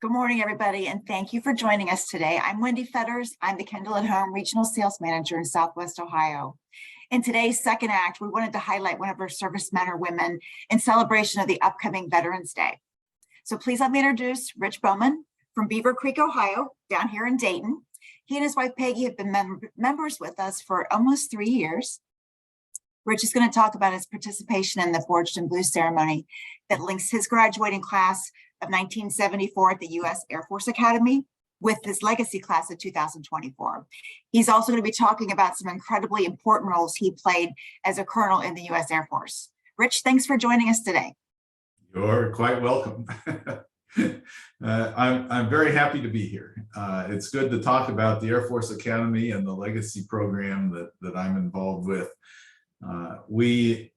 Good morning, everybody, and thank you for joining us today. I'm Wendy Fetters. I'm the Kendal at Home Regional Sales Manager in Southwest Ohio. In today's second act, we wanted to highlight one of our servicemen or women in celebration of the upcoming Veterans Day. So please let me introduce Rich Bowman from Beaver Creek, Ohio, down here in Dayton. He and his wife Peggy have been members with us for almost 3 years. Rich is going to talk about his participation in the Forged in Blue ceremony that links his graduating class of 1974 at the USAF Academy with his legacy class of 2024. He's also going to be talking about some incredibly important roles he played as a colonel in the U.S. Air Force. Rich, thanks for joining us today. You're quite welcome. I'm very happy to be here. It's good to talk about the Air Force Academy and the legacy program that I'm involved with. We'll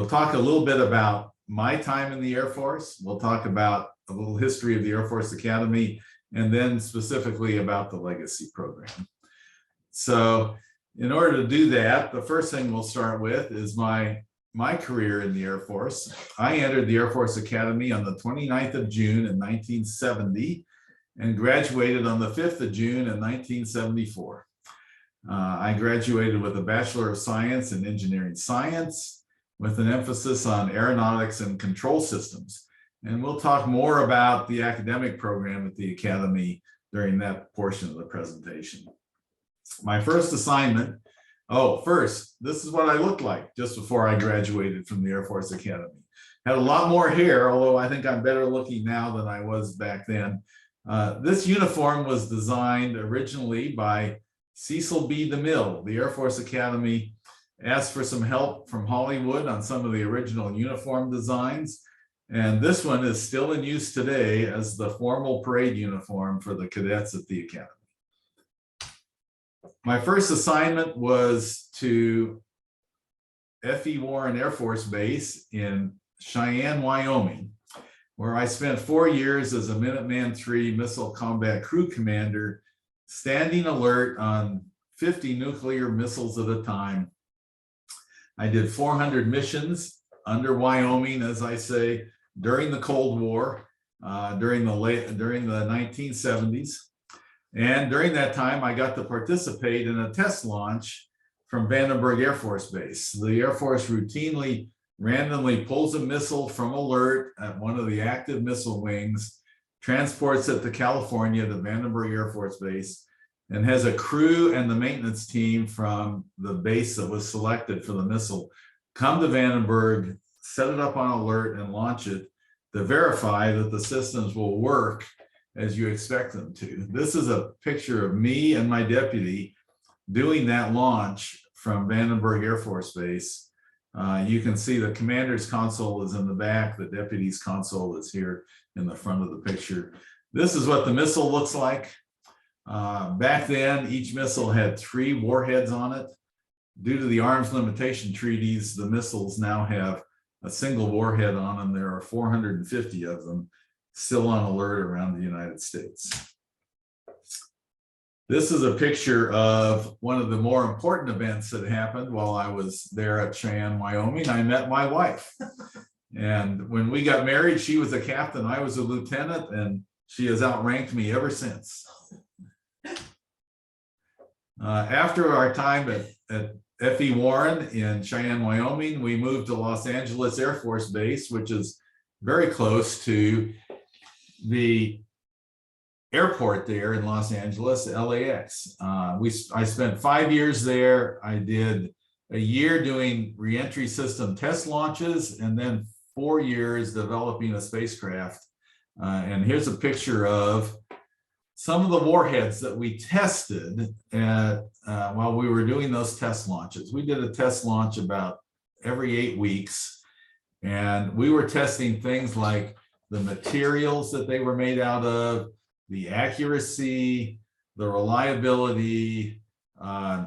talk a little bit about my time in the Air Force. We'll talk about a little history of the Air Force Academy, and then specifically about the legacy program. So in order to do that, the first thing we'll start with is my career in the Air Force. I entered the Air Force Academy on the 29th of June in 1970 and graduated on the 5th of June in 1974. I graduated with a Bachelor of Science in Engineering Science with an emphasis on aeronautics and control systems. And we'll talk more about the academic program at the Academy during that portion of the presentation. My first assignment, first, this is what I looked like just before I graduated from the Air Force Academy. Had a lot more hair, although I think I'm better looking now than I was back then. This uniform was designed originally by Cecil B. DeMille. The Air Force Academy asked for some help from Hollywood on some of the original uniform designs. And this one is still in use today as the formal parade uniform for the cadets at the Academy. My first assignment was to F.E. Warren Air Force Base in Cheyenne, Wyoming, where I spent 4 years as a Minuteman III Missile Combat Crew Commander, standing alert on 50 nuclear missiles at a time. I did 400 missions under Wyoming, as I say, during the Cold War, during the 1970s. And during that time, I got to participate in a test launch from Vandenberg Air Force Base. The Air Force routinely randomly pulls a missile from alert at one of the active missile wings, transports it to California, to Vandenberg Air Force Base, and has a crew and the maintenance team from the base that was selected for the missile come to Vandenberg, set it up on alert, and launch it to verify that the systems will work as you expect them to. This is a picture of me and my deputy doing that launch from Vandenberg Air Force Base. You can see the commander's console is in the back, the deputy's console is here in the front of the picture. This is what the missile looks like. Back then, each missile had 3 warheads on it. Due to the arms limitation treaties, the missiles now have a single warhead on them. There are 450 of them still on alert around the United States. This is a picture of one of the more important events that happened while I was there at Cheyenne, Wyoming. I met my wife. And when we got married, she was a captain, I was a lieutenant, and she has outranked me ever since. After our time at F.E. Warren in Cheyenne, Wyoming, we moved to Los Angeles Air Force Base, which is very close to the airport there in Los Angeles, LAX. I spent 5 years there. I did a year doing reentry system test launches, and then 4 years developing a spacecraft. And here's a picture of some of the warheads that we tested while we were doing those test launches. We did a test launch about every 8 weeks, and we were testing things like the materials that they were made out of, the accuracy, the reliability,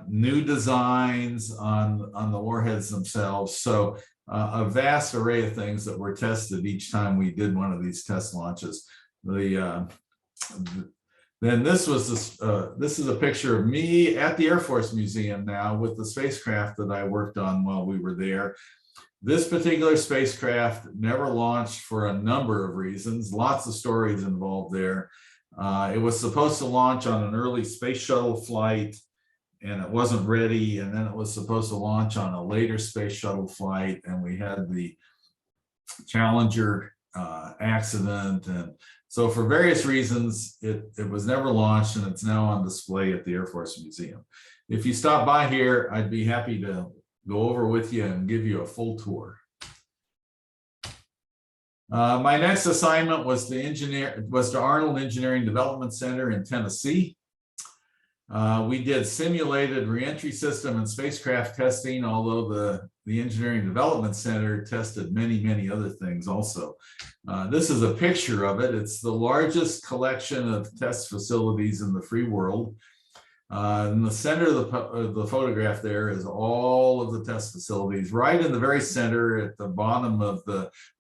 new designs on the warheads themselves. So a vast array of things that were tested each time we did one of these test launches. Then this is a picture of me at the Air Force Museum now with the spacecraft that I worked on while we were there. This particular spacecraft never launched for a number of reasons, lots of stories involved there. It was supposed to launch on an early space shuttle flight, and it wasn't ready. And then it was supposed to launch on a later space shuttle flight, and we had the Challenger accident. And so for various reasons, it was never launched, and it's now on display at the Air Force Museum. If you stop by here, I'd be happy to go over with you and give you a full tour. My next assignment was to Arnold Engineering Development Center in Tennessee. We did simulated reentry system and spacecraft testing, although the Engineering Development Center tested many other things also. This is a picture of it. It's the largest collection of test facilities in the free world. In the center of the photograph there is all of the test facilities. Right in the very center at the bottom of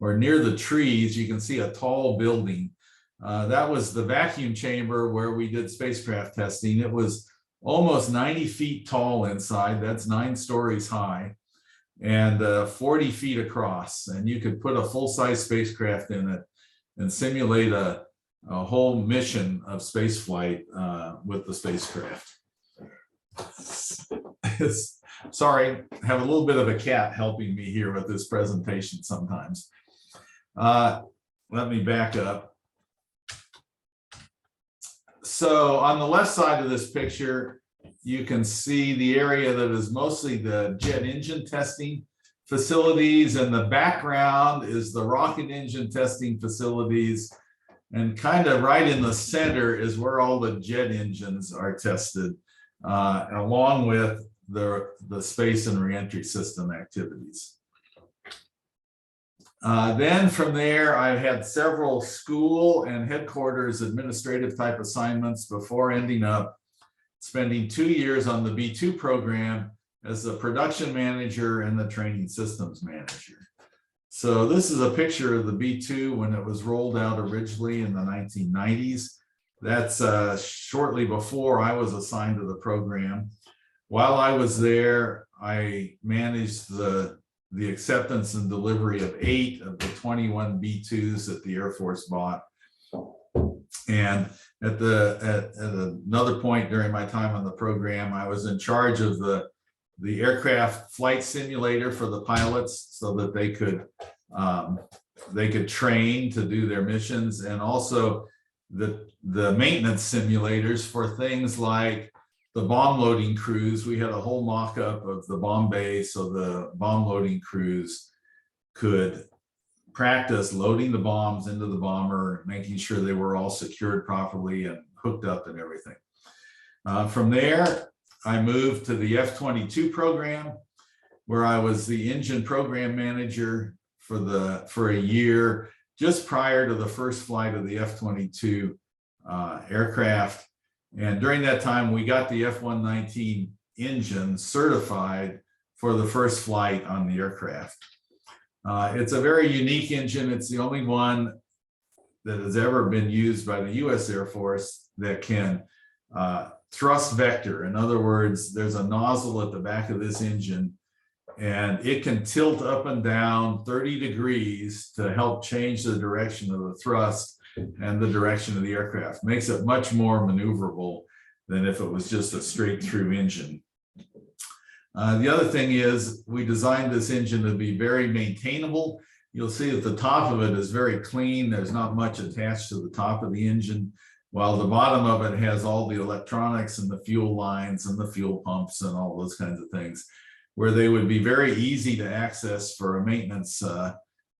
or near the trees, you can see a tall building. That was the vacuum chamber where we did spacecraft testing. It was almost 90 feet tall inside. That's 9 stories high and 40 feet across. And you could put a full-size spacecraft in it and simulate a whole mission of spaceflight with the spacecraft. Sorry, I have a little bit of a cat helping me here with this presentation sometimes. Let me back up. So on the left side of this picture, you can see the area that is mostly the jet engine testing facilities, and the background is the rocket engine testing facilities. And kind of right in the center is where all the jet engines are tested, along with the space and reentry system activities. Then from there, I had several school and headquarters administrative type assignments before ending up spending 2 years on the B2 program as the production manager and the training systems manager. So this is a picture of the B2 when it was rolled out originally in the 1990s. That's shortly before I was assigned to the program. While I was there, I managed the acceptance and delivery of 8 of the 21 B2s that the Air Force bought. And at another point during my time on the program, I was in charge of the aircraft flight simulator for the pilots so that they could train to do their missions, and also the maintenance simulators for things like the bomb loading crews. We had a whole mock-up of the bomb bay so the bomb loading crews could practice loading the bombs into the bomber, making sure they were all secured properly and hooked up and everything. From there, I moved to the F-22 program, where I was the engine program manager for a year, just prior to the first flight of the F-22 aircraft. And during that time, we got the F-119 engine certified for the first flight on the aircraft. It's a very unique engine. It's the only one that has ever been used by the US Air Force that can thrust vector. In other words, there's a nozzle at the back of this engine, and it can tilt up and down 30 degrees to help change the direction of the thrust and the direction of the aircraft. Makes it much more maneuverable than if it was just a straight through engine. The other thing is we designed this engine to be very maintainable. You'll see that the top of it is very clean. There's not much attached to the top of the engine, while the bottom of it has all the electronics and the fuel lines and the fuel pumps and all those kinds of things, where they would be very easy to access for a maintenance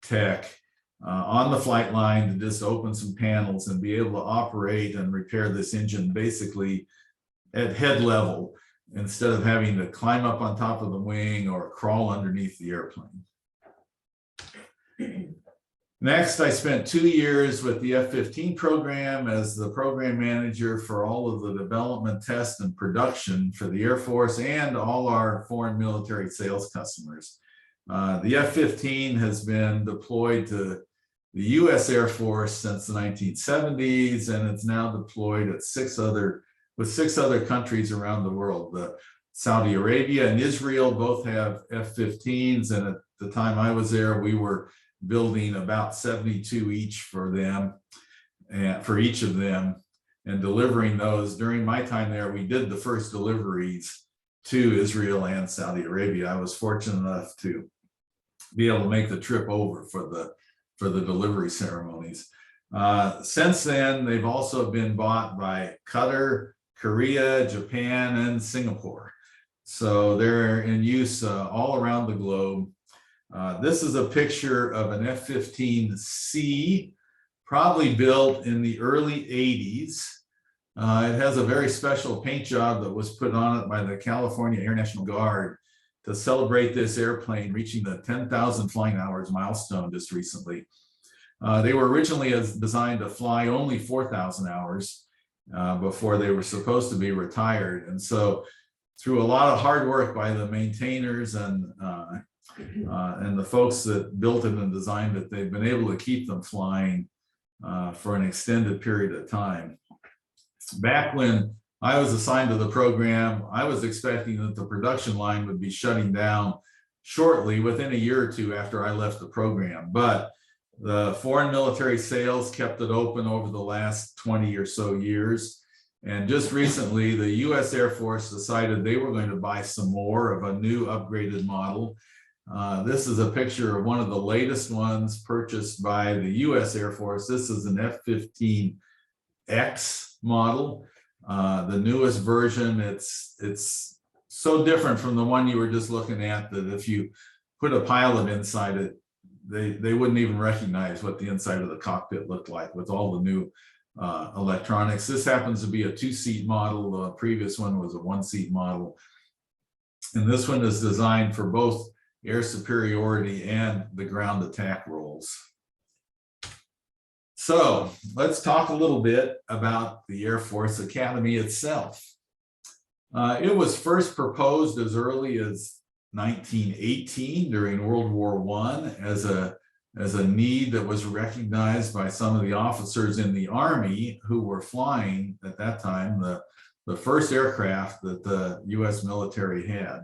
tech on the flight line to just open some panels and be able to operate and repair this engine basically at head level, instead of having to climb up on top of the wing or crawl underneath the airplane. Next, I spent 2 years with the F-15 program as the program manager for all of the development, test, and production for the Air Force and all our foreign military sales customers. The F-15 has been deployed to the US Air Force since the 1970s, and it's now deployed at 6 other countries around the world. Saudi Arabia and Israel both have F-15s, and at the time I was there, we were building about 72 each for them, and for each of them, and delivering those. During my time there, we did the first deliveries to Israel and Saudi Arabia. I was fortunate enough to be able to make the trip over for the delivery ceremonies. Since then, they've also been bought by Qatar, Korea, Japan, and Singapore. So they're in use all around the globe. This is a picture of an F-15C, probably built in the early 80s. It has a very special paint job that was put on it by the California Air National Guard to celebrate this airplane reaching the 10,000 flying hours milestone just recently. They were originally designed to fly only 4,000 hours before they were supposed to be retired. And so through a lot of hard work by the maintainers and the folks that built it and designed it, they've been able to keep them flying for an extended period of time. Back when I was assigned to the program, I was expecting that the production line would be shutting down shortly, within a year or two after I left the program. But the foreign military sales kept it open over the last 20 or so years. And just recently, the US Air Force decided they were going to buy some more of a new upgraded model. This is a picture of one of the latest ones purchased by the US Air Force. This is an F-15X model, the newest version. It's so different from the one you were just looking at that if you put a pilot inside it, they wouldn't even recognize what the inside of the cockpit looked like with all the new electronics. This happens to be a 2-seat model. The previous one was a 1-seat model. And this one is designed for both air superiority and the ground attack roles. So let's talk a little bit about the Air Force Academy itself. It was first proposed as early as 1918 during World War I as a need that was recognized by some of the officers in the Army who were flying at that time the first aircraft that the US military had.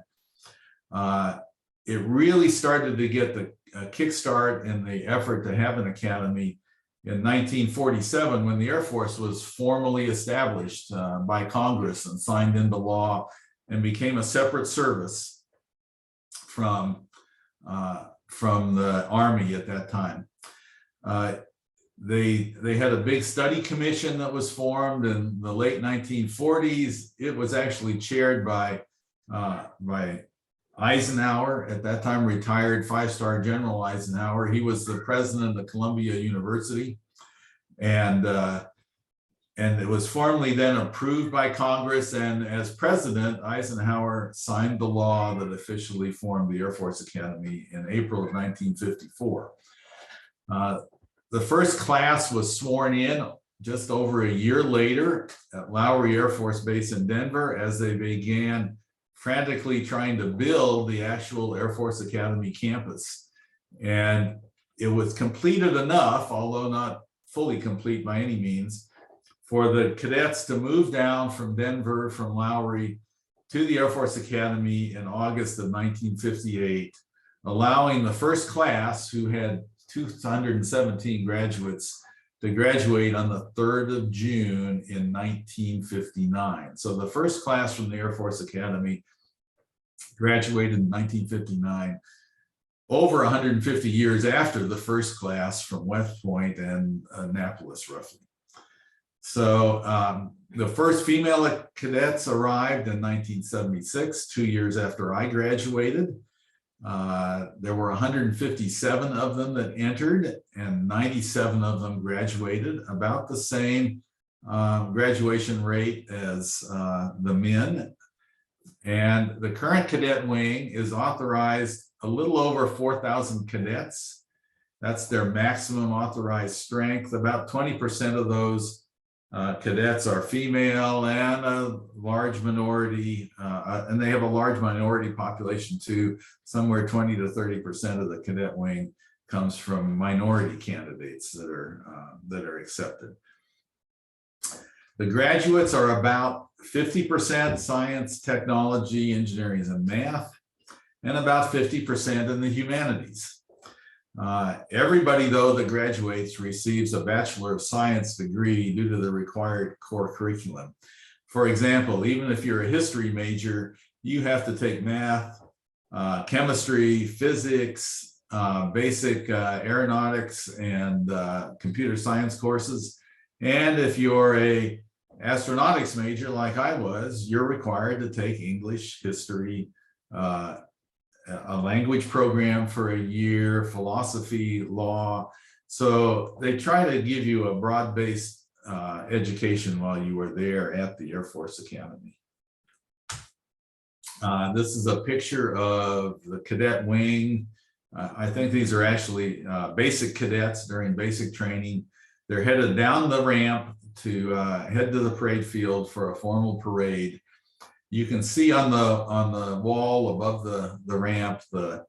It really started to get the kickstart in the effort to have an academy in 1947 when the Air Force was formally established by Congress and signed into law and became a separate service from the Army at that time. They had a big study commission that was formed in the late 1940s. It was actually chaired by Eisenhower, at that time retired 5-star General Eisenhower. He was the president of Columbia University, and it was formally then approved by Congress. And as president, Eisenhower signed the law that officially formed the Air Force Academy in April of 1954. The first class was sworn in just over a year later at Lowry Air Force Base in Denver as they began frantically trying to build the actual Air Force Academy campus. And it was completed enough, although not fully complete by any means, for the cadets to move down from Denver, from Lowry, to the Air Force Academy in August of 1958, allowing the first class, who had 217 graduates, to graduate on the 3rd of June in 1959. So the first class from the Air Force Academy graduated in 1959, over 150 years after the first class from West Point and Annapolis, roughly. So the first female cadets arrived in 1976, 2 years after I graduated. There were 157 of them that entered, and 97 of them graduated, about the same graduation rate as the men. And the current cadet wing is authorized a little over 4,000 cadets. That's their maximum authorized strength. About 20% of those cadets are female, and a large minority, and they have a large minority population too. Somewhere 20 to 30% of the cadet wing comes from minority candidates that are accepted. The graduates are about 50% science, technology, engineering, and math, and about 50% in the humanities. Everybody, though, that graduates receives a Bachelor of Science degree due to the required core curriculum. For example, even if you're a history major, you have to take math, chemistry, physics, basic aeronautics, and computer science courses. And if you're a astronautics major like I was, you're required to take English, history, a language program for a year, philosophy, law. So they try to give you a broad-based education while you were there at the Air Force Academy. This is a picture of the cadet wing. I think these are actually basic cadets during basic training. They're headed down the ramp to head to the parade field for a formal parade. You can see on the wall above the ramp the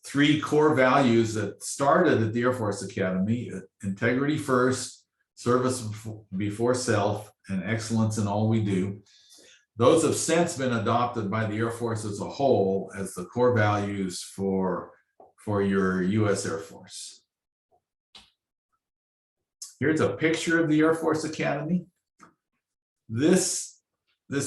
3 core values that started at the Air Force Academy: integrity first, service before self, and excellence in all we do. Those have since been adopted by the Air Force as a whole as the core values for your U.S. Air Force. Here's a picture of the Air Force Academy. This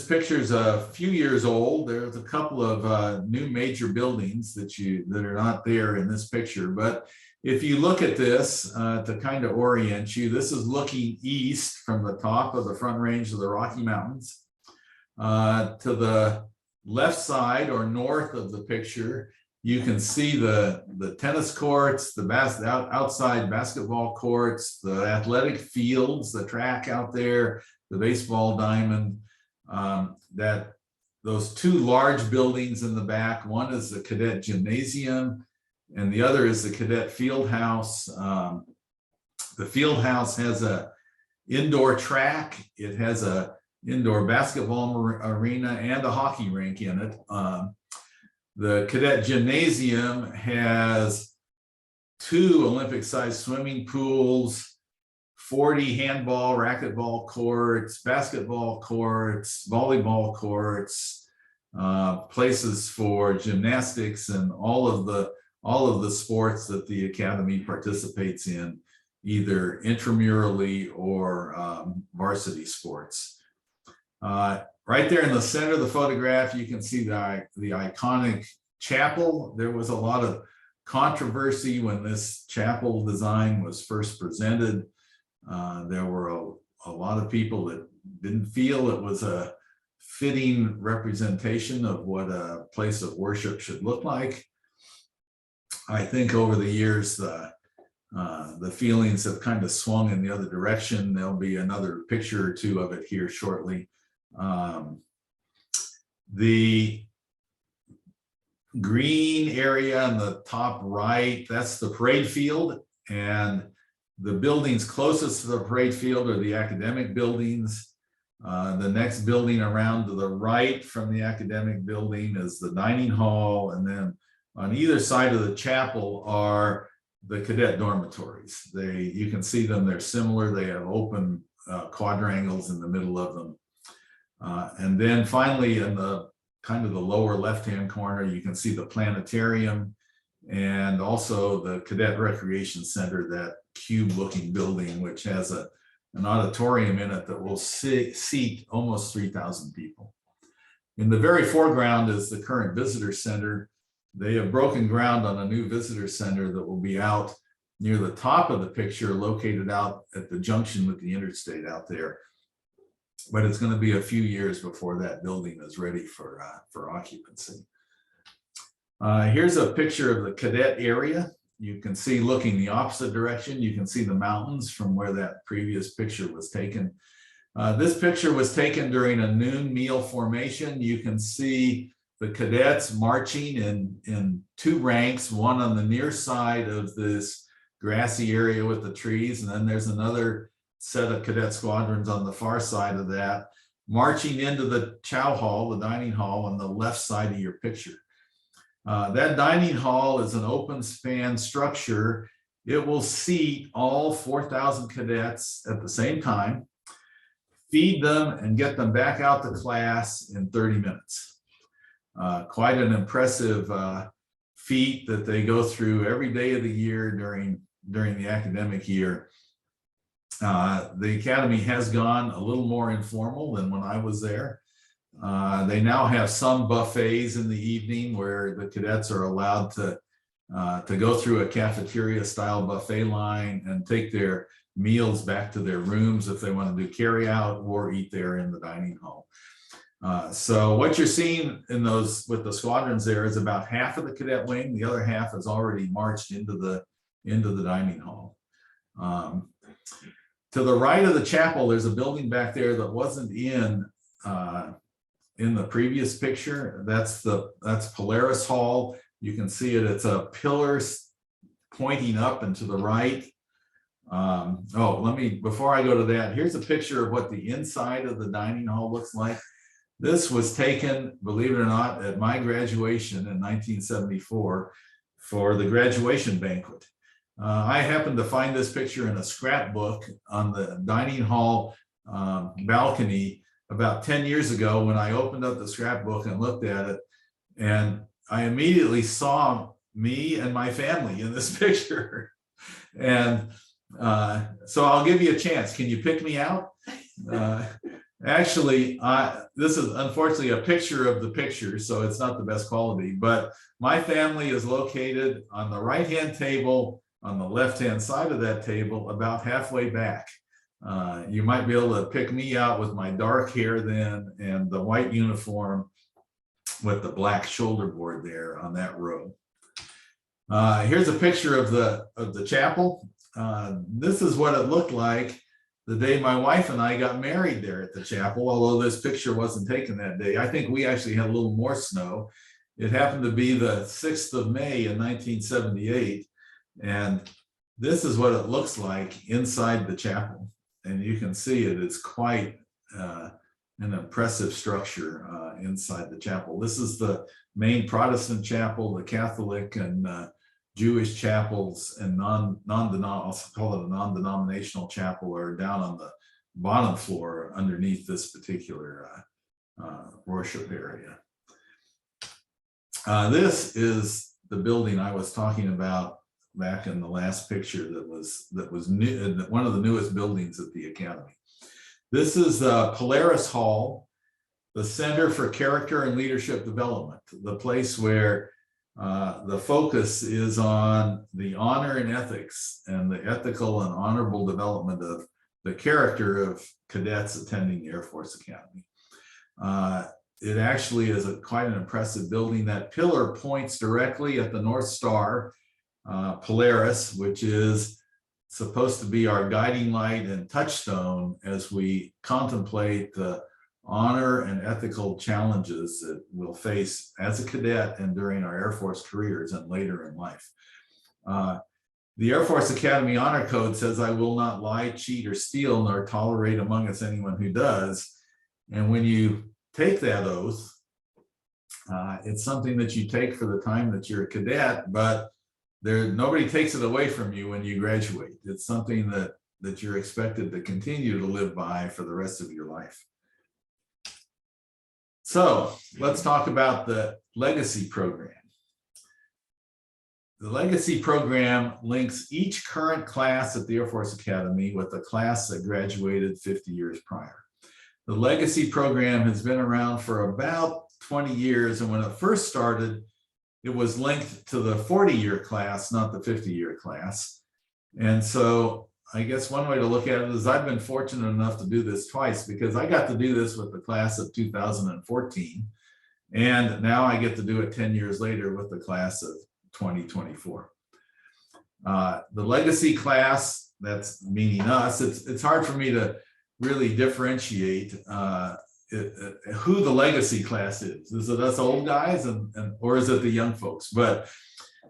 picture is a few years old. There's a couple of new major buildings that are not there in this picture. But if you look at this to kind of orient you, this is looking east from the top of the Front Range of the Rocky Mountains. To the left side or north of the picture, you can see the tennis courts, the outside basketball courts, the athletic fields, the track out there, the baseball diamond. Those 2 large buildings in the back, one is the cadet gymnasium and the other is the cadet field house. The field house has a indoor track. It has a indoor basketball arena and a hockey rink in it. The cadet gymnasium has 2 Olympic-sized swimming pools, 40 handball, racquetball courts, basketball courts, volleyball courts, places for gymnastics, and all of the sports that the Academy participates in, either intramurally or varsity sports. Right there in the center of the photograph, you can see the iconic chapel. There was a lot of controversy when this chapel design was first presented. There were a lot of people that didn't feel it was a fitting representation of what a place of worship should look like. I think over the years, the feelings have kind of swung in the other direction. There'll be another picture or 2 of it here shortly. The green area on the top right, that's the parade field, and the buildings closest to the parade field are the academic buildings. The next building around to the right from the academic building is the dining hall, and then on either side of the chapel are the cadet dormitories. You can see them, they're similar. They have open quadrangles in the middle of them. And then finally, in the kind of the lower left-hand corner, you can see the planetarium and also the Cadet Recreation Center, that cube-looking building, which has an auditorium in it that will seat almost 3,000 people. In the very foreground is the current visitor center. They have broken ground on a new visitor center that will be out near the top of the picture, located out at the junction with the interstate out there. But it's going to be a few years before that building is ready for occupancy. Here's a picture of the cadet area. You can see, looking the opposite direction, you can see the mountains from where that previous picture was taken. This picture was taken during a noon meal formation. You can see the cadets marching in 2 ranks, one on the near side of this grassy area with the trees, and then there's another set of cadet squadrons on the far side of that, marching into the chow hall, the dining hall, on the left side of your picture. That dining hall is an open span structure. It will seat all 4,000 cadets at the same time. feed them, and get them back out to class in 30 minutes. Quite an impressive feat that they go through every day of the year during the academic year. The academy has gone a little more informal than when I was there. They now have some buffets in the evening where the cadets are allowed to go through a cafeteria style buffet line and take their meals back to their rooms if they want to do carry out or eat there in the dining hall. So what you're seeing in those with the squadrons there is about half of the cadet wing. The other half has already marched into the dining hall. To the right of the chapel, there's a building back there that wasn't in the previous picture. That's Polaris Hall. You can see it. It's a pillar pointing up and to the right. Before I go to that, here's a picture of what the inside of the dining hall looks like. This was taken, believe it or not, at my graduation in 1974 for the graduation banquet. I happened to find this picture in a scrapbook on the dining hall balcony about 10 years ago when I opened up the scrapbook and looked at it. And I immediately saw me and my family in this picture. And so I'll give you a chance. Can you pick me out? Actually, this is unfortunately a picture of the picture, so it's not the best quality, but my family is located on the right-hand table, on the left-hand side of that table, about halfway back. You might be able to pick me out with my dark hair then and the white uniform with the black shoulder board there on that row. Here's a picture of the chapel. This is what it looked like the day my wife and I got married there at the chapel, although this picture wasn't taken that day. I think we actually had a little more snow. It happened to be the 6th of May in 1978. And this is what it looks like inside the chapel. And you can see it. It's quite an impressive structure inside the chapel. This is the main Protestant chapel, the Catholic and Jewish chapels and I'll call it a non-denominational chapel are down on the bottom floor underneath this particular worship area. This is the building I was talking about back in the last picture that was new, one of the newest buildings at the Academy. This is Polaris Hall, the Center for Character and Leadership Development, the place where the focus is on the honor and ethics and the ethical and honorable development of the character of cadets attending the Air Force Academy. It actually is quite an impressive building. That pillar points directly at the North Star, Polaris, which is supposed to be our guiding light and touchstone as we contemplate the honor and ethical challenges that we'll face as a cadet and during our Air Force careers and later in life. The Air Force Academy Honor Code says, "I will not lie, cheat, or steal, nor tolerate among us anyone who does." And when you take that oath, it's something that you take for the time that you're a cadet, but nobody takes it away from you when you graduate. It's something that you're expected to continue to live by for the rest of your life. So let's talk about the legacy program. The legacy program links each current class at the Air Force Academy with a class that graduated 50 years prior. The legacy program has been around for about 20 years, and when it first started, it was linked to the 40-year class, not the 50-year class. And so I guess one way to look at it is I've been fortunate enough to do this twice, because I got to do this with the class of 2014. And now I get to do it 10 years later with the class of 2024. The legacy class, that's meaning us, it's hard for me to really differentiate who the legacy class is. Is it us old guys or is it the young folks? But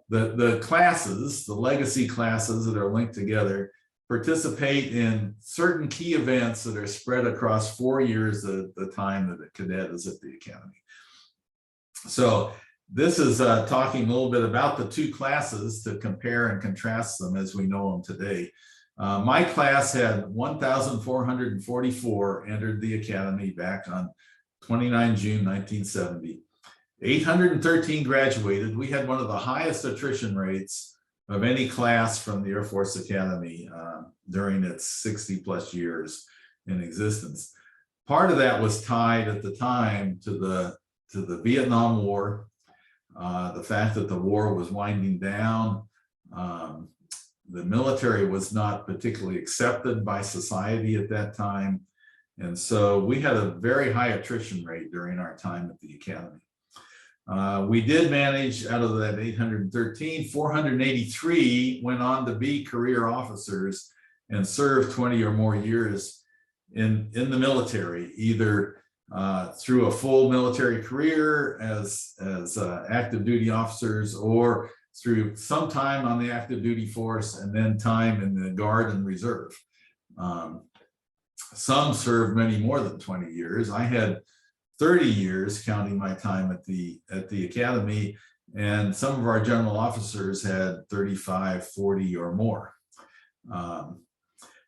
the classes, the legacy classes that are linked together, participate in certain key events that are spread across 4 years at the time that a cadet is at the Academy. So this is talking a little bit about the two classes to compare and contrast them as we know them today. My class had 1,444 entered the academy back on 29 June 1970. 813 graduated. We had one of the highest attrition rates of any class from the Air Force Academy during its 60 plus years in existence. Part of that was tied at the time to the Vietnam War, the fact that the war was winding down. The military was not particularly accepted by society at that time. And so we had a very high attrition rate during our time at the academy. We did manage, out of that 813, 483 went on to be career officers and served 20 or more years in the military, either through a full military career as active duty officers, or through some time on the active duty force and then time in the Guard and Reserve. Some served many more than 20 years. I had 30 years counting my time at the academy, and some of our general officers had 35, 40 or more.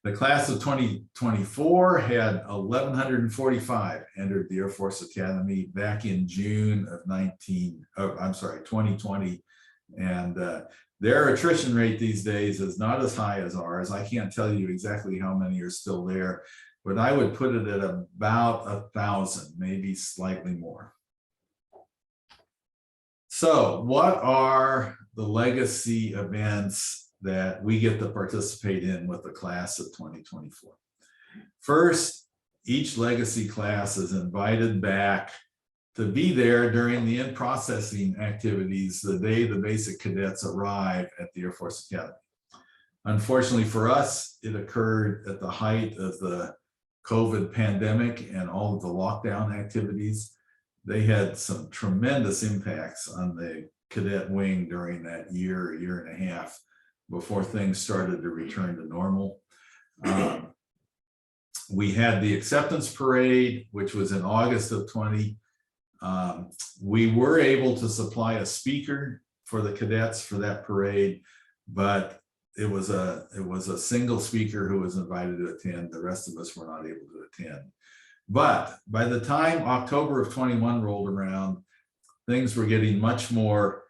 The class of 2024 had 1,145 entered the Air Force Academy back in June of 2020. And their attrition rate these days is not as high as ours. I can't tell you exactly how many are still there, but I would put it at about 1,000, maybe slightly more. So what are the legacy events that we get to participate in with the class of 2024? First, each legacy class is invited back to be there during the in-processing activities the day the basic cadets arrive at the Air Force Academy. Unfortunately for us, it occurred at the height of the COVID pandemic and all of the lockdown activities. They had some tremendous impacts on the cadet wing during that year and a half before things started to return to normal. We had the acceptance parade, which was in August of 20. We were able to supply a speaker for the cadets for that parade, but it was a single speaker who was invited to attend. The rest of us were not able to attend. But by the time October of 21 rolled around, things were getting much more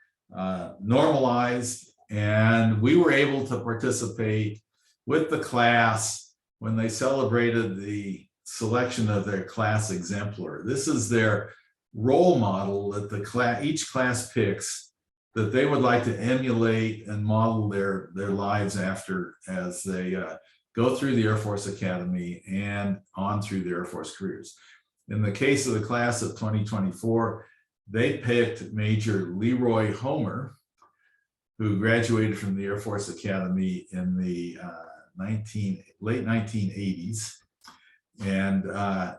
normalized, and we were able to participate with the class when they celebrated the selection of their class exemplar. This is their role model that each class picks that they would like to emulate and model their lives after as they go through the Air Force Academy and on through their Air Force careers. In the case of the class of 2024, they picked Major Leroy Homer, who graduated from the Air Force Academy in the late 1980s and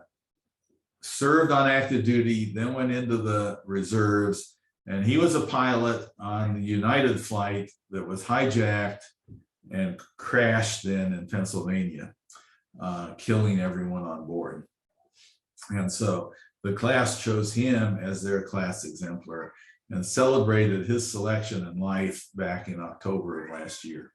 served on active duty, then went into the reserves, and he was a pilot on the United flight that was hijacked and crashed then in Pennsylvania, killing everyone on board. And so the class chose him as their class exemplar and celebrated his selection in life back in October of last year.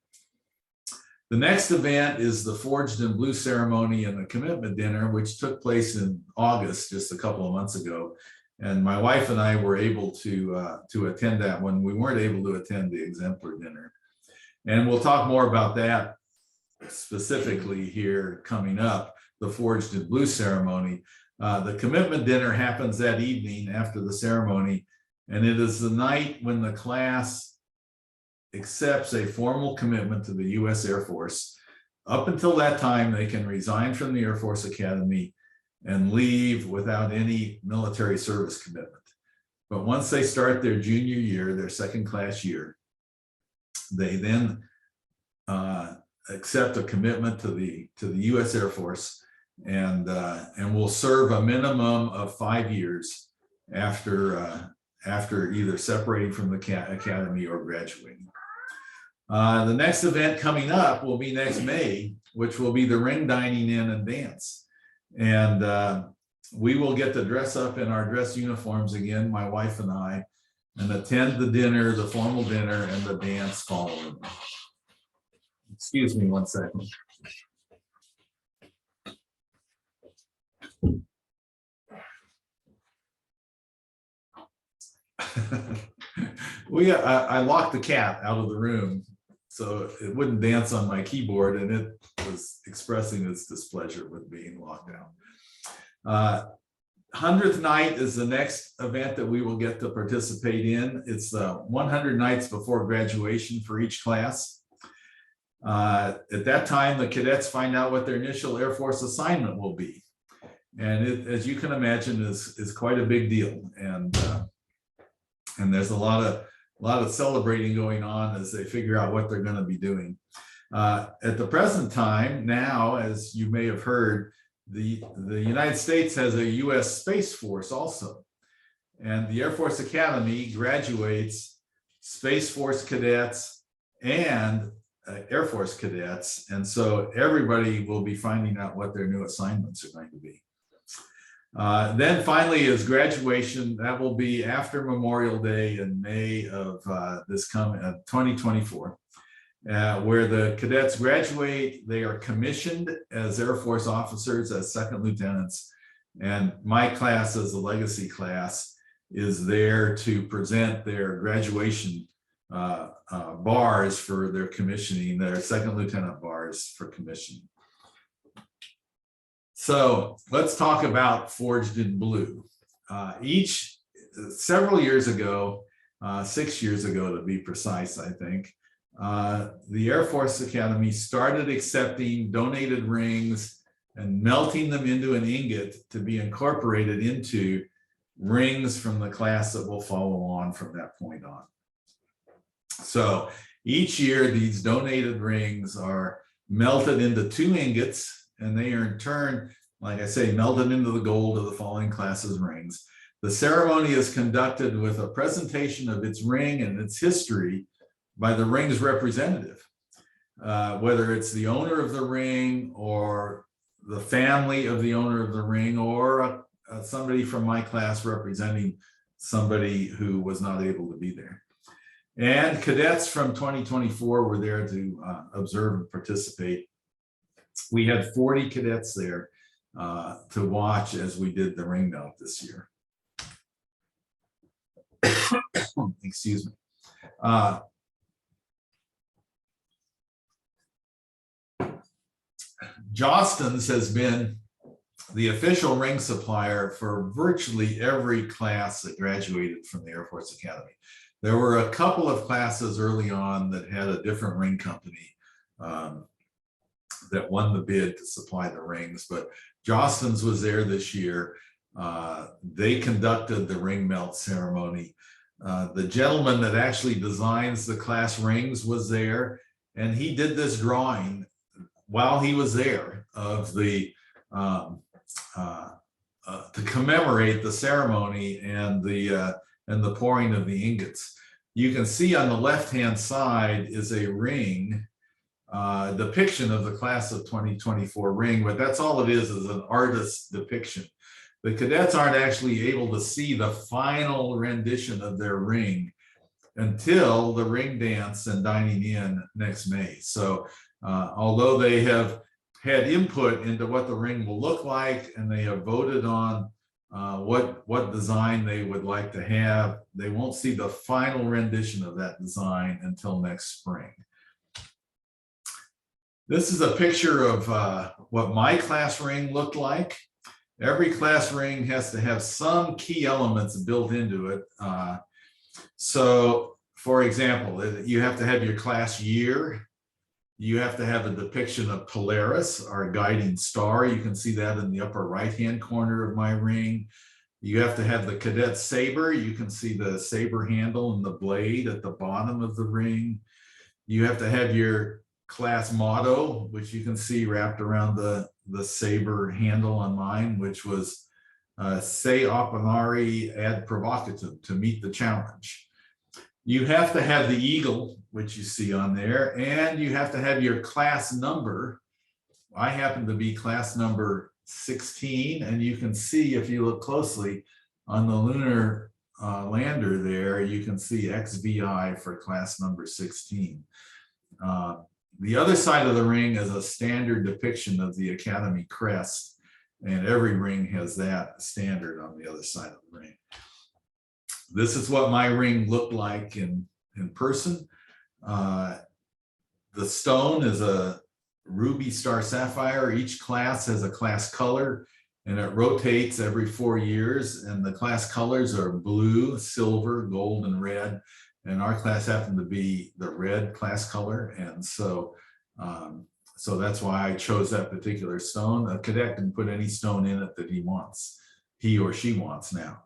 The next event is the Forged in Blue ceremony and the commitment dinner, which took place in August, just a couple of months ago. And my wife and I were able to attend that one. We weren't able to attend the exemplar dinner. And we'll talk more about that specifically here coming up, the Forged in Blue ceremony. The commitment dinner happens that evening after the ceremony, and it is the night when the class accepts a formal commitment to the U.S. Air Force. Up until that time, they can resign from the Air Force Academy and leave without any military service commitment. But once they start their junior year, their second class year, they then accept a commitment to the U.S. Air Force and will serve a minimum of 5 years after either separating from the academy or graduating. The next event coming up will be next May, which will be the ring dining in and dance. And we will get to dress up in our dress uniforms again, my wife and I, and attend the dinner, the formal dinner, and the dance following. Excuse me one second. I locked the cat out of the room so it wouldn't dance on my keyboard, and it was expressing its displeasure with being locked out. 100th night is the next event that we will get to participate in. It's 100 nights before graduation for each class. At that time, the cadets find out what their initial Air Force assignment will be. And it, as you can imagine, is quite a big deal. And there's a lot of celebrating going on as they figure out what they're going to be doing. At the present time, now, as you may have heard, the United States has a U.S. Space Force also. And the Air Force Academy graduates Space Force cadets and Air Force cadets. And so everybody will be finding out what their new assignments are going to be. Then finally is graduation. That will be after Memorial Day in May of this coming 2024, where the cadets graduate. They are commissioned as Air Force officers, as second lieutenants, and my class, as a legacy class, is there to present their graduation bars for their commissioning, their second lieutenant bars for commissioning. So let's talk about Forged in Blue. Several years ago, 6 years ago to be precise, I think, the Air Force Academy started accepting donated rings and melting them into an ingot to be incorporated into rings from the class that will follow on from that point on. So each year, these donated rings are melted into 2 ingots, and they are in turn, like I say, melted into the gold of the following class's rings. The ceremony is conducted with a presentation of its ring and its history by the ring's representative, whether it's the owner of the ring or the family of the owner of the ring, or somebody from my class representing somebody who was not able to be there. And cadets from 2024 were there to observe and participate. We had 40 cadets there to watch as we did the ring melt this year. Excuse me. Jostens has been the official ring supplier for virtually every class that graduated from the Air Force Academy. There were a couple of classes early on that had a different ring company that won the bid to supply the rings, but Jostens was there this year. They conducted the ring melt ceremony. The gentleman that actually designs the class rings was there, and he did this drawing while he was there of the to commemorate the ceremony and the pouring of the ingots. You can see on the left-hand side is a ring depiction of the class of 2024 ring, but that's all it is an artist's depiction. The cadets aren't actually able to see the final rendition of their ring until the ring dance and dining in next May. So although they have had input into what the ring will look like, and they have voted on what design they would like to have, they won't see the final rendition of that design until next spring. This is a picture of what my class ring looked like. Every class ring has to have some key elements built into it. So, for example, you have to have your class year. You have to have a depiction of Polaris, our guiding star. You can see that in the upper right-hand corner of my ring. You have to have the cadet saber. You can see the saber handle and the blade at the bottom of the ring. You have to have your class motto, which you can see wrapped around the saber handle on mine, which was Se opponere ad provocatum, to meet the challenge. You have to have the eagle, which you see on there, and you have to have your class number. I happen to be class number 16, and you can see, if you look closely on the lunar lander there, you can see XVI for class number 16. The other side of the ring is a standard depiction of the Academy crest, and every ring has that standard on the other side of the ring. This is what my ring looked like in person. The stone is a ruby star sapphire. Each class has a class color, and it rotates every 4 years. And the class colors are blue, silver, gold, and red. And our class happened to be the red class color. And so, so that's why I chose that particular stone. A cadet can put any stone in it that he or she wants now.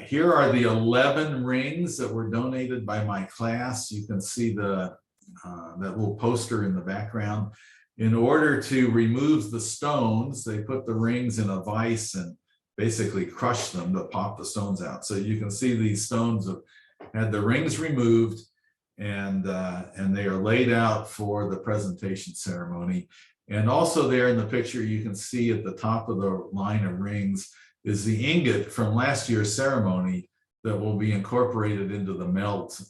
Here are the 11 rings that were donated by my class. You can see that little poster in the background. In order to remove the stones, they put the rings in a vise and basically crushed them to pop the stones out. So you can see these stones have had the rings removed, and they are laid out for the presentation ceremony. And also there in the picture, you can see at the top of the line of rings is the ingot from last year's ceremony that will be incorporated into the melt,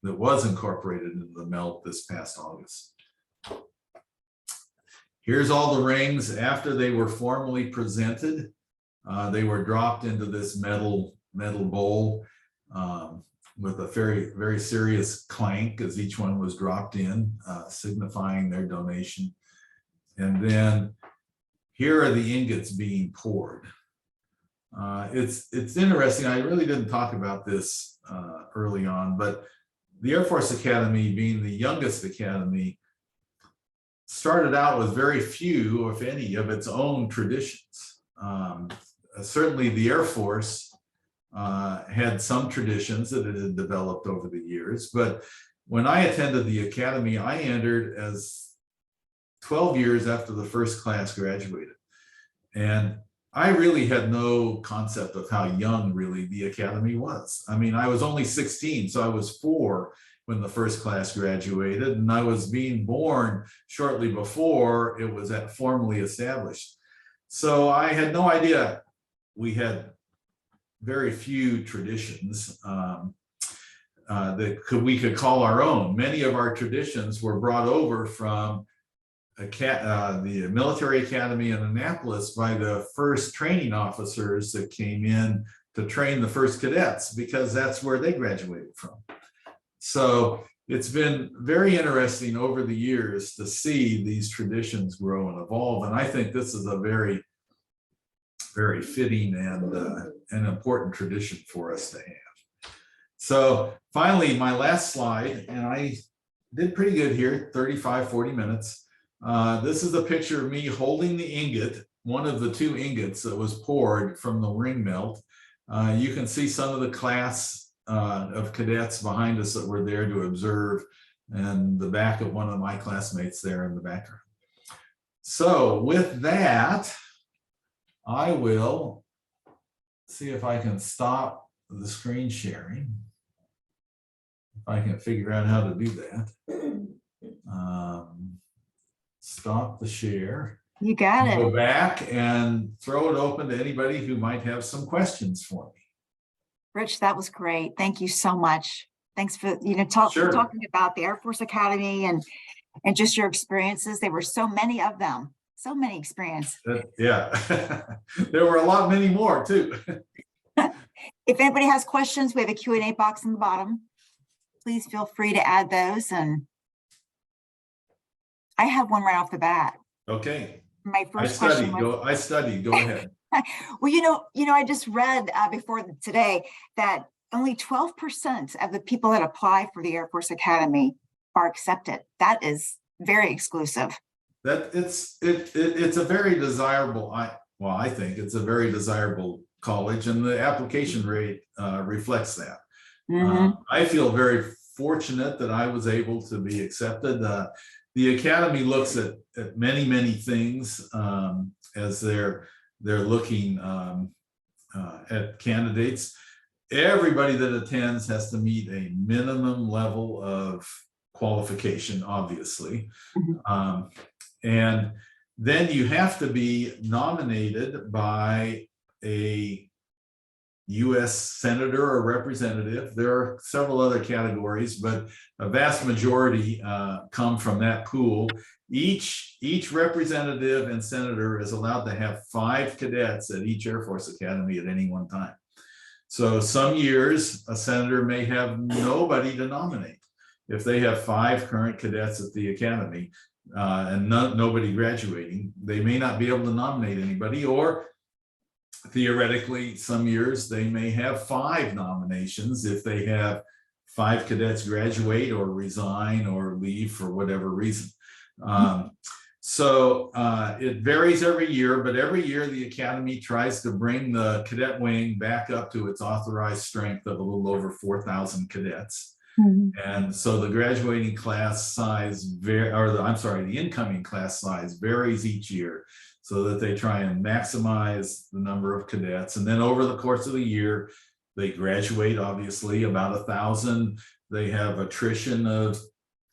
that was incorporated into the melt this past August. Here's all the rings after they were formally presented. They were dropped into this metal bowl with a very, very serious clank as each one was dropped in, signifying their donation. And then here are the ingots being poured. It's interesting. I really didn't talk about this early on, but the Air Force Academy, being the youngest academy, started out with very few, if any, of its own traditions. Certainly the Air Force had some traditions that it had developed over the years, but when I attended the academy, I entered as 12 years after the first class graduated. And I really had no concept of how young really the academy was. I mean, I was only 16, so I was 4 when the first class graduated, and I was being born shortly before it was formally established. So I had no idea we had very few traditions that we could call our own. Many of our traditions were brought over from the military academy in Annapolis by the first training officers that came in to train the first cadets, because that's where they graduated from. So it's been very interesting over the years to see these traditions grow and evolve. And I think this is a very, very fitting and an important tradition for us to have. So finally, my last slide, and I did pretty good here, 35, 40 minutes. This is a picture of me holding the ingot, one of the 2 ingots that was poured from the ring melt. You can see some of the class of cadets behind us that were there to observe, and the back of one of my classmates there in the background. So with that, I will see if I can stop the screen sharing. If I can figure out how to do that. Stop the share. You got it. Go back and throw it open to anybody who might have some questions for me. Rich, that was great. Thank you so much. Thanks for Sure. talking about the Air Force Academy and just your experiences. There were so many of them, so many experiences. Yeah, there were many more too. If anybody has questions, we have a Q&A box on the bottom. Please feel free to add those. And I have one right off the bat. Okay. My first question was, I studied. Go ahead. well, I just read before today that only 12% of the people that apply for the Air Force Academy are accepted. That is very exclusive. That it's a very desirable. I think it's a very desirable college, and the application rate reflects that. I feel very fortunate that I was able to be accepted. The Academy looks at many things as they're looking at candidates. Everybody that attends has to meet a minimum level of qualification, obviously. And then you have to be nominated by a U.S. senator or representative. There are several other categories, but a vast majority come from that pool. Each representative and senator is allowed to have 5 cadets at each Air Force Academy at any one time. So some years a senator may have nobody to nominate. If they have 5 current cadets at the academy and nobody graduating, they may not be able to nominate anybody, or theoretically, some years they may have 5 nominations if they have 5 cadets graduate or resign or leave for whatever reason. So it varies every year, but every year the Academy tries to bring the cadet wing back up to its authorized strength of a little over 4,000 cadets. And so the graduating class size, the incoming class size varies each year, so that they try and maximize the number of cadets. And then over the course of the year, they graduate, obviously, about 1,000. They have attrition of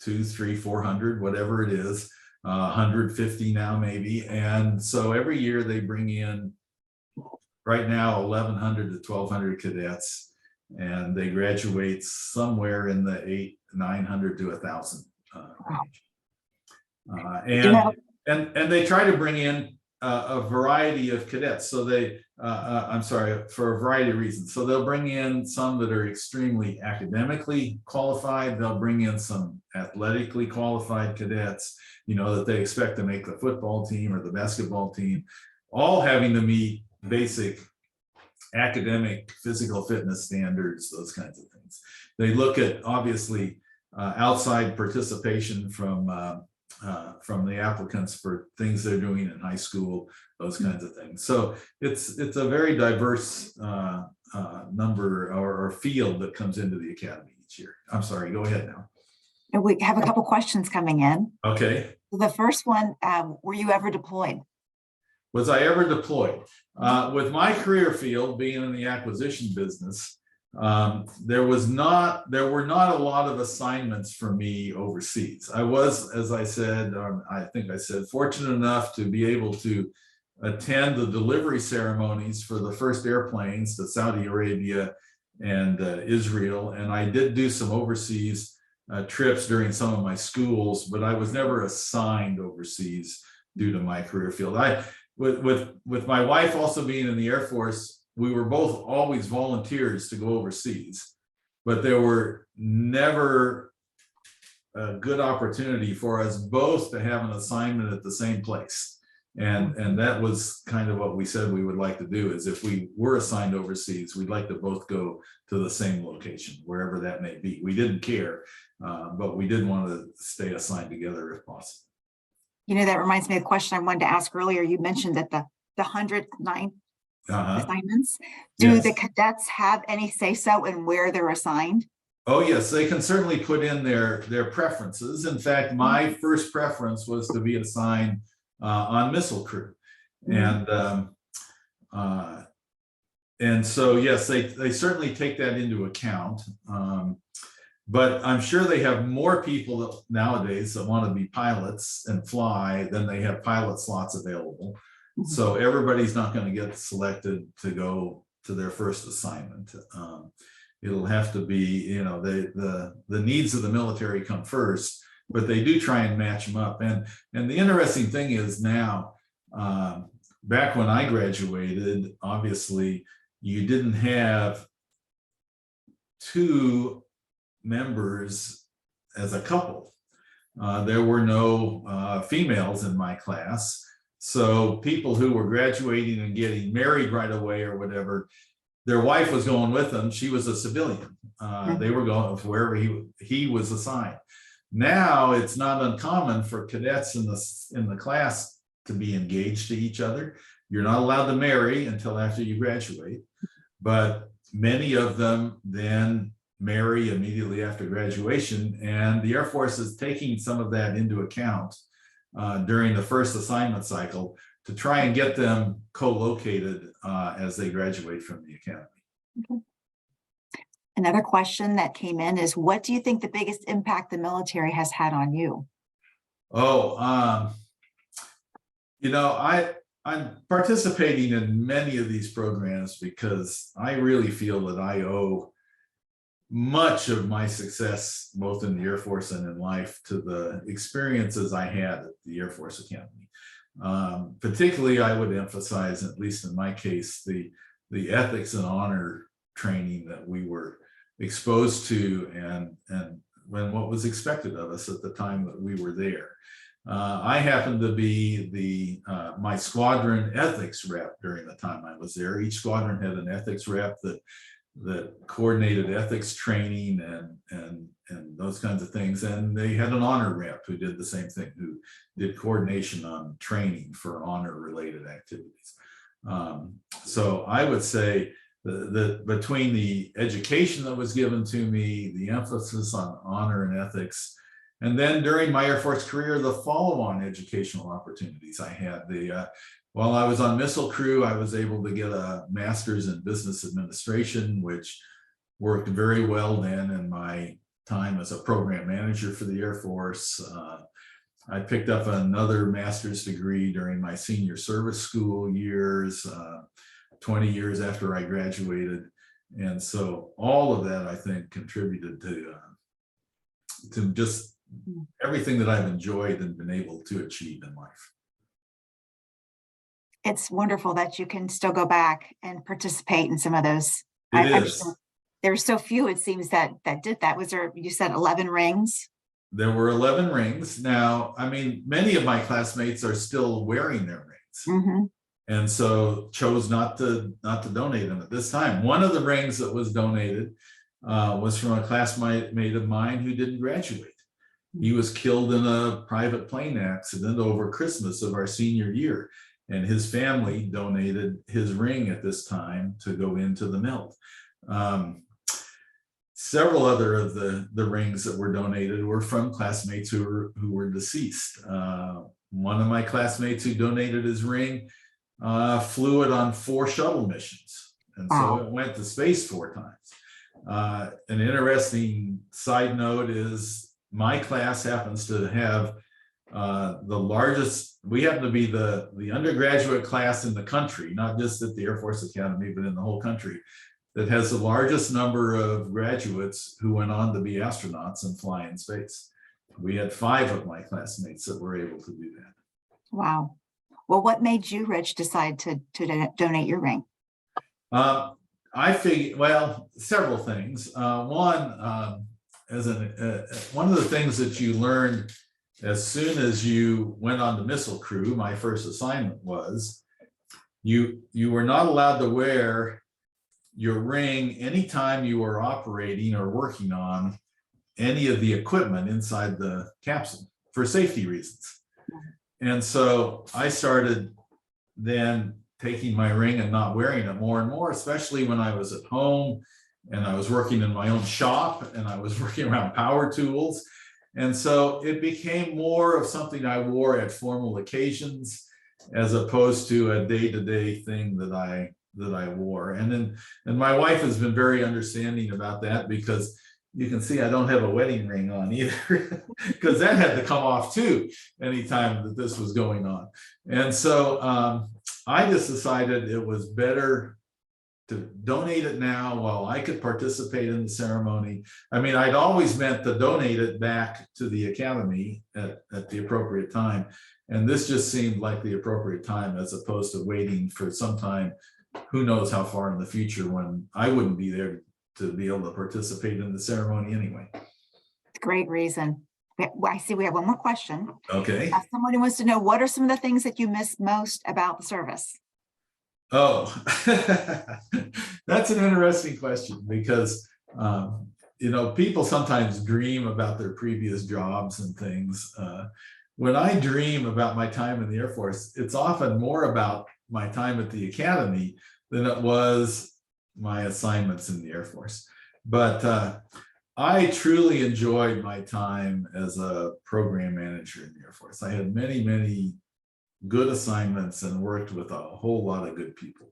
200, 300, 400, whatever it is, 150 now maybe. And so every year they bring in, right now, 1,100 to 1,200 cadets, and they graduate somewhere in the 900 to 1,000 range. And they try to bring in a variety of cadets. So they, for a variety of reasons. So they'll bring in some that are extremely academically qualified. They'll bring in some athletically qualified cadets, that they expect to make the football team or the basketball team, all having to meet basic academic physical fitness standards, those kinds of things. They look at, obviously, outside participation from the applicants for things they're doing in high school, those kinds of things. So it's a very diverse number or field that comes into the academy each year. I'm sorry, go ahead now. And we have a couple questions coming in. Okay. The first one, were you ever deployed? Was I ever deployed? With my career field being in the acquisition business, there were not a lot of assignments for me overseas. I was, as I said, I think I said, fortunate enough to be able to attend the delivery ceremonies for the first airplanes to Saudi Arabia and Israel. And I did do some overseas trips during some of my schools, but I was never assigned overseas due to my career field. With my wife also being in the Air Force, we were both always volunteers to go overseas, but there were never a good opportunity for us both to have an assignment at the same place. And that was kind of what we said we would like to do, is if we were assigned overseas, we'd like to both go to the same location, wherever that may be. We didn't care, but we did want to stay assigned together if possible. That reminds me of a question I wanted to ask earlier. You mentioned that the 109 assignments. Do the cadets have any say-so in where they're assigned? Oh, yes, they can certainly put in their preferences. In fact, my first preference was to be assigned on missile crew. And so, yes, they certainly take that into account. But I'm sure they have more people nowadays that want to be pilots and fly than they have pilot slots available. So everybody's not going to get selected to go to their first assignment. It'll have to be, the needs of the military come first, but they do try and match them up. And the interesting thing is now, back when I graduated, obviously you didn't have 2 members as a couple. There were no females in my class. So people who were graduating and getting married right away or whatever, their wife was going with them. She was a civilian. They were going wherever he was assigned. Now it's not uncommon for cadets in the class to be engaged to each other. You're not allowed to marry until after you graduate, but many of them then marry immediately after graduation, and the Air Force is taking some of that into account during the first assignment cycle to try and get them co-located as they graduate from the academy. Okay. Another question that came in is, what do you think the biggest impact the military has had on you? Oh, I'm participating in many of these programs because I really feel that I owe much of my success, both in the Air Force and in life, to the experiences I had at the Air Force Academy. Particularly, I would emphasize, at least in my case, the ethics and honor training that we were exposed to, and when what was expected of us at the time that we were there. I happened to be my squadron ethics rep during the time I was there. Each squadron had an ethics rep that coordinated ethics training and those kinds of things. And they had an honor rep who did the same thing, who did coordination on training for honor related activities. So I would say that between the education that was given to me, the emphasis on honor and ethics, and then during my Air Force career, the follow-on educational opportunities I had. While I was on missile crew, I was able to get a master's in business administration, which worked very well then in my time as a program manager for the Air Force. I picked up another master's degree during my senior service school years, 20 years after I graduated. And so all of that, I think, contributed to just everything that I've enjoyed and been able to achieve in life. It's wonderful that you can still go back and participate in some of those. It is. There's so few, it seems, that did that. Was there, you said 11 rings? There were 11 rings. Now, I mean, many of my classmates are still wearing their rings. Mm-hmm. And so chose not to donate them at this time. One of the rings that was donated was from a classmate of mine who didn't graduate. He was killed in a private plane accident over Christmas of our senior year, and his family donated his ring at this time to go into the melt. Several other of the rings that were donated were from classmates who were deceased. One of my classmates who donated his ring flew it on 4 shuttle missions, and so it went to space 4 times. An interesting side note is my class happens to have the largest, we happen to be the undergraduate class in the country, not just at the Air Force Academy, but in the whole country, that has the largest number of graduates who went on to be astronauts and fly in space. We had 5 of my classmates that were able to do that. Wow. Well, what made you, Rich, decide to donate your ring? I figured, well, several things. One of the things that you learned as soon as you went on the missile crew, my first assignment was, you were not allowed to wear your ring anytime you were operating or working on any of the equipment inside the capsule for safety reasons. And so I started then taking my ring and not wearing it more and more, especially when I was at home and I was working in my own shop and I was working around power tools. And so it became more of something I wore at formal occasions as opposed to a day-to-day thing that I wore. And my wife has been very understanding about that, because you can see I don't have a wedding ring on either, because that had to come off too anytime that this was going on. And so I just decided it was better to donate it now while I could participate in the ceremony. I mean, I'd always meant to donate it back to the Academy at the appropriate time. And this just seemed like the appropriate time, as opposed to waiting for some time, who knows how far in the future, when I wouldn't be there to be able to participate in the ceremony anyway. Great reason. I see we have one more question. Okay. Someone who wants to know, what are some of the things that you miss most about the service? Oh, that's an interesting question, because people sometimes dream about their previous jobs and things. When I dream about my time in the Air Force, it's often more about my time at the Academy than it was my assignments in the Air Force. But I truly enjoyed my time as a program manager in the Air Force. I had many, many good assignments and worked with a whole lot of good people.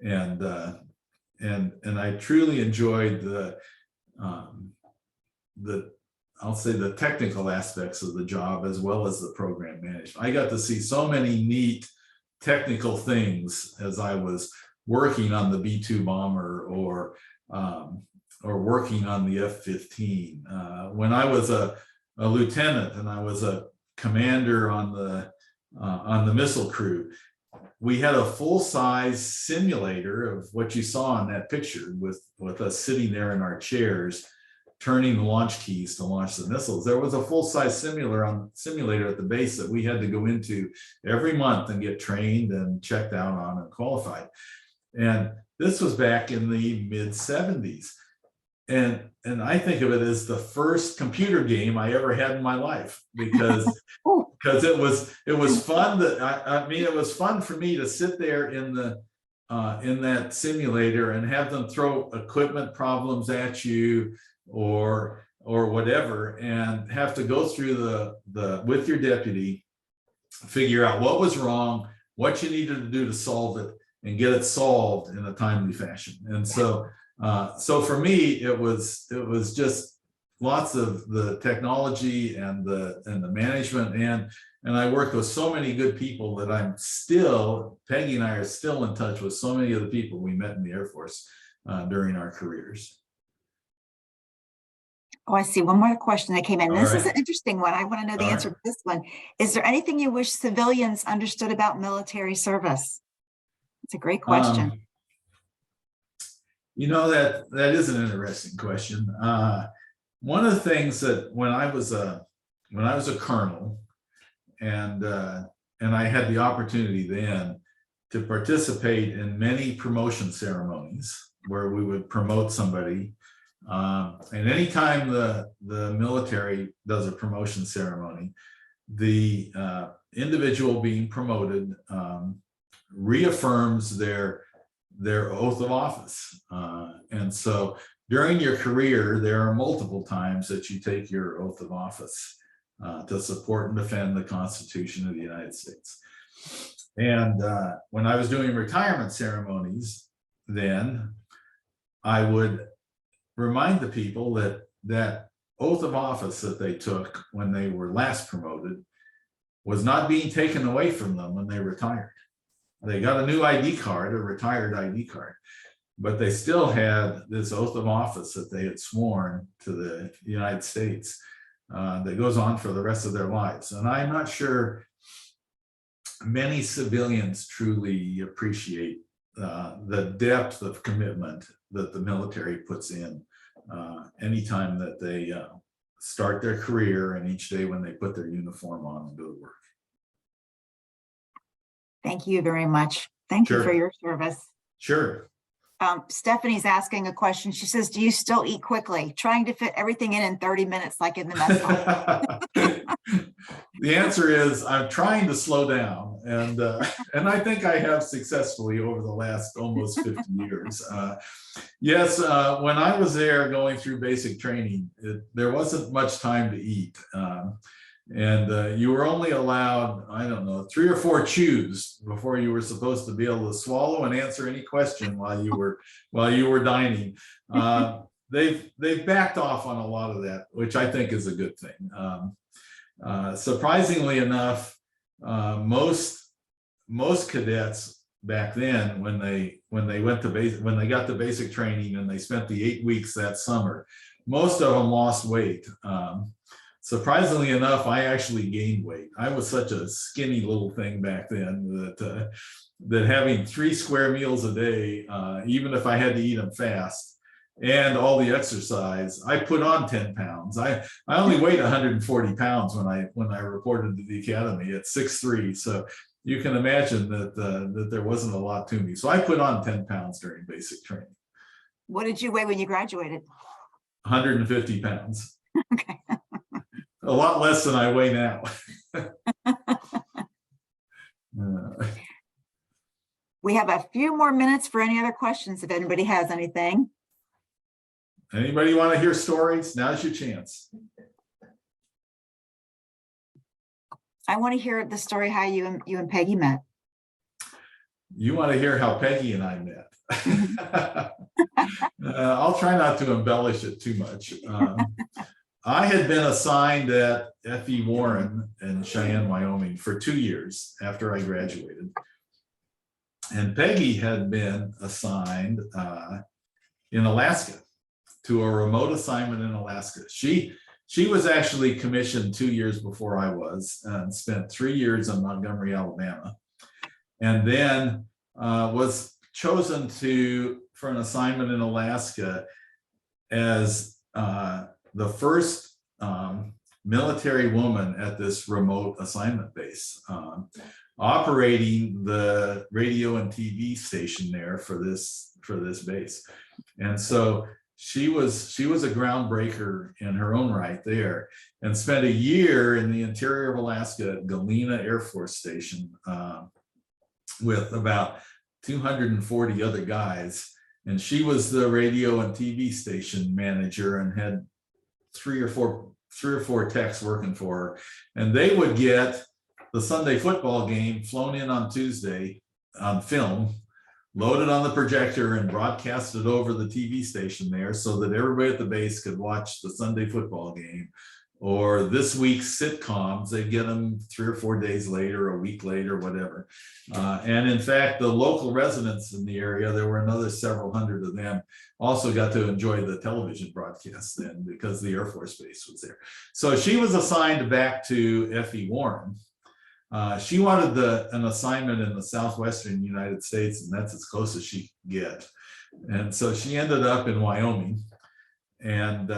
And I truly enjoyed I'll say the technical aspects of the job, as well as the program management. I got to see so many neat technical things as I was working on the B-2 bomber or working on the F-15. When I was a lieutenant and I was a commander on the missile crew, we had a full-size simulator of what you saw in that picture with us sitting there in our chairs, turning the launch keys to launch the missiles. There was a full-size simulator at the base that we had to go into every month and get trained and checked out on and qualified. And this was back in the mid-70s. And I think of it as the first computer game I ever had in my life, because it was fun. I mean, it was fun for me to sit there in that simulator and have them throw equipment problems at you or whatever, and have to go through with your deputy, figure out what was wrong, what you needed to do to solve it, and get it solved in a timely fashion. And so for me, it was just lots of the technology and the management, and I worked with so many good people that Peggy and I are still in touch with so many of the people we met in the Air Force during our careers. Oh, I see one more question that came in. This is right. an interesting one. I want to know the All answer to this one. Is there anything you wish civilians understood about military service? It's a great question. You know, that is an interesting question. One of the things that when I was a colonel, and I had the opportunity then to participate in many promotion ceremonies where we would promote somebody. And anytime the military does a promotion ceremony, the individual being promoted reaffirms their oath of office. And so during your career, there are multiple times that you take your oath of office to support and defend the Constitution of the United States. And when I was doing retirement ceremonies, then I would remind the people that oath of office that they took when they were last promoted was not being taken away from them when they retired. They got a new ID card, a retired ID card, but they still had this oath of office that they had sworn to the United States that goes on for the rest of their lives. And I'm not sure many civilians truly appreciate the depth of commitment that the military puts in anytime that they start their career and each day when they put their uniform on and go to work. Thank you very much. Thank you for your service. Sure. Stephanie's asking a question. She says, do you still eat quickly? Trying to fit everything in 30 minutes like in the mess hall. The answer is I'm trying to slow down, and I think I have successfully over the last almost 50 years. Yes, when I was there going through basic training, there wasn't much time to eat. And you were only allowed, I don't know, 3 or 4 chews before you were supposed to be able to swallow and answer any question while you were dining. They've backed off on a lot of that, which I think is a good thing. Surprisingly enough, most cadets back then, when they got to basic training and they spent the 8 weeks that summer, most of them lost weight. Surprisingly enough, I actually gained weight. I was such a skinny little thing back then that having 3 square meals a day, even if I had to eat them fast, and all the exercise, I put on 10 pounds. I only weighed 140 pounds when I reported to the academy at 6'3". So you can imagine that there wasn't a lot to me. So I put on 10 pounds during basic training. What did you weigh when you graduated? 150 pounds. Okay. A lot less than I weigh now. We have a few more minutes for any other questions if anybody has anything. Anybody want to hear stories? Now's your chance. I want to hear the story how you and Peggy met. You want to hear how Peggy and I met? I'll try not to embellish it too much. I had been assigned at F.E. Warren in Cheyenne, Wyoming for 2 years after I graduated. And Peggy had been assigned in Alaska to a remote assignment in Alaska. She was actually commissioned 2 years before I was, and spent 3 years in Montgomery, Alabama, and then was chosen for an assignment in Alaska as the first military woman at this remote assignment base, operating the radio and TV station there for this base. And so she was a groundbreaker in her own right there, and spent a year in the interior of Alaska at Galena Air Force Station with about 240 other guys. And she was the radio and TV station manager and had three or four techs working for her. And they would get the Sunday football game flown in on Tuesday on film, loaded on the projector, and broadcasted over the TV station there so that everybody at the base could watch the Sunday football game. Or this week's sitcoms, they'd get them 3 or 4 days later, a week later, whatever. And in fact, the local residents in the area, there were another several hundred of them, also got to enjoy the television broadcast then because the Air Force Base was there. So she was assigned back to F.E. Warren. She wanted an assignment in the southwestern United States, and that's as close as she could get. And so she ended up in Wyoming. And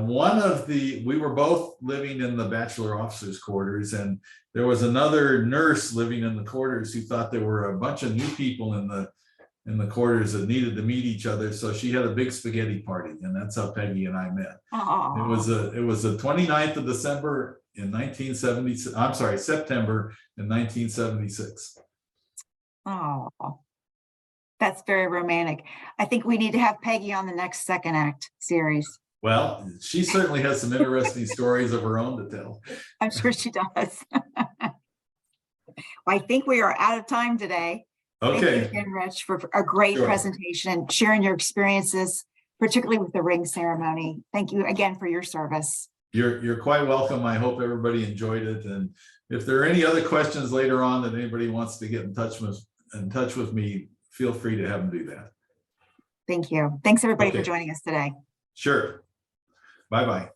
we were both living in the bachelor officers' quarters, and there was another nurse living in the quarters who thought there were a bunch of new people in the quarters that needed to meet each other. So she had a big spaghetti party, and that's how Peggy and I met. It was the 29th of December in 1970. I'm sorry, September in 1976. Oh, that's very romantic. I think we need to have Peggy on the next second act series. Well, she certainly has some interesting stories of her own to tell. I'm sure she does. Well, I think we are out of time today. Okay. Thank you again, Rich, for a great presentation and sharing your experiences, particularly with the ring ceremony. Thank you again for your service. You're quite welcome. I hope everybody enjoyed it. And if there are any other questions later on that anybody wants to get in touch with me, feel free to have them do that. Thank you. Thanks everybody for joining us today. Sure. Bye-bye.